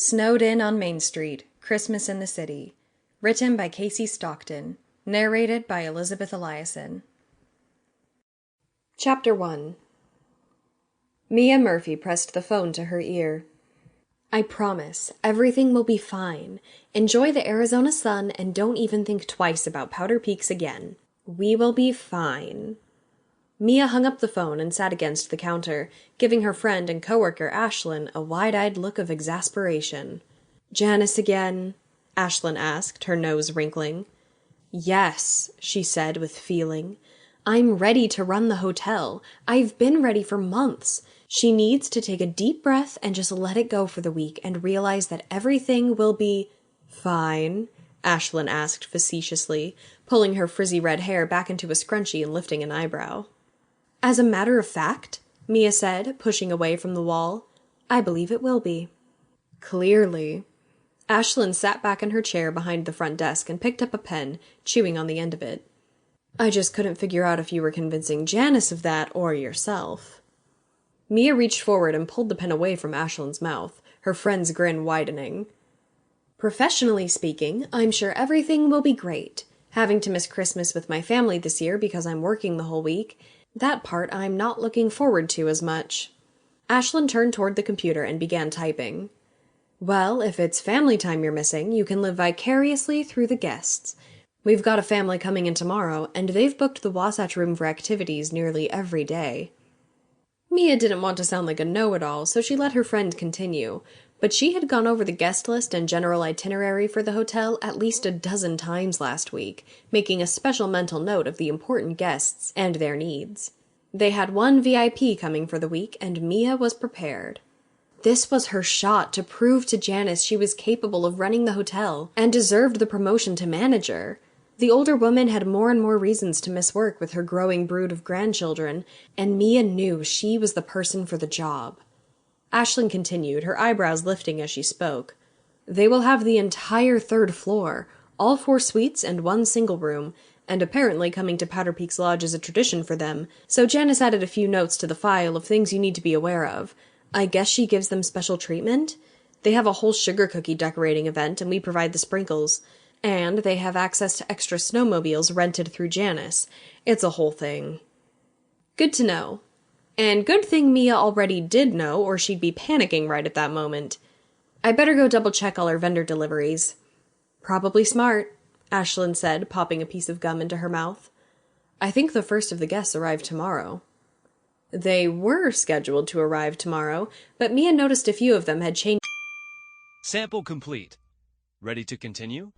Snowed In on Main Street, Christmas in the City. Written by Kasey Stockton. Narrated by Elizabeth Elieson. Chapter 1. Mia Murphy pressed the phone to her ear. I promise, everything will be fine. Enjoy the Arizona sun and don't even think twice about Powder Peaks again. We will be fine. Mia hung up the phone and sat against the counter, giving her friend and coworker Ashlyn a wide-eyed look of exasperation. Janice again? Ashlyn asked, her nose wrinkling. Yes, she said with feeling. I'm ready to run the hotel. I've been ready for months. She needs to take a deep breath and just let it go for the week and realize that everything will be fine, Ashlyn asked facetiously, pulling her frizzy red hair back into a scrunchie and lifting an eyebrow. As a matter of fact, Mia said, pushing away from the wall, I believe it will be. Clearly. Ashlyn sat back in her chair behind the front desk and picked up a pen, chewing on the end of it. I just couldn't figure out if you were convincing Janice of that or yourself. Mia reached forward and pulled the pen away from Ashlyn's mouth, her friend's grin widening. Professionally speaking, I'm sure everything will be great. Having to miss Christmas with my family this year because I'm working the whole week, that part I'm not looking forward to as much. Ashlyn turned toward the computer and began typing. Well, if it's family time you're missing, you can live vicariously through the guests. We've got a family coming in tomorrow, and they've booked the Wasatch Room for activities nearly every day. Mia didn't want to sound like a know-it-all, so she let her friend continue, but she had gone over the guest list and general itinerary for the hotel at least a dozen times last week, making a special mental note of the important guests and their needs. They had one VIP coming for the week, and Mia was prepared. This was her shot to prove to Janice she was capable of running the hotel and deserved the promotion to manager. The older woman had more and more reasons to miss work with her growing brood of grandchildren, and Mia knew she was the person for the job. Ashlyn continued, her eyebrows lifting as she spoke. They will have the entire third floor, all 4 suites and 1 single room, and apparently coming to Powder Peaks Lodge is a tradition for them, so Janice added a few notes to the file of things you need to be aware of. I guess she gives them special treatment? They have a whole sugar cookie decorating event, and we provide the sprinkles. And they have access to extra snowmobiles rented through Janice. It's a whole thing. Good to know. And good thing Mia already did know, or she'd be panicking right at that moment. I better go double-check all our vendor deliveries. Probably smart, Ashlyn said, popping a piece of gum into her mouth. I think the first of the guests arrive tomorrow. They were scheduled to arrive tomorrow, but Mia noticed a few of them had changed. Sample complete. Ready to continue?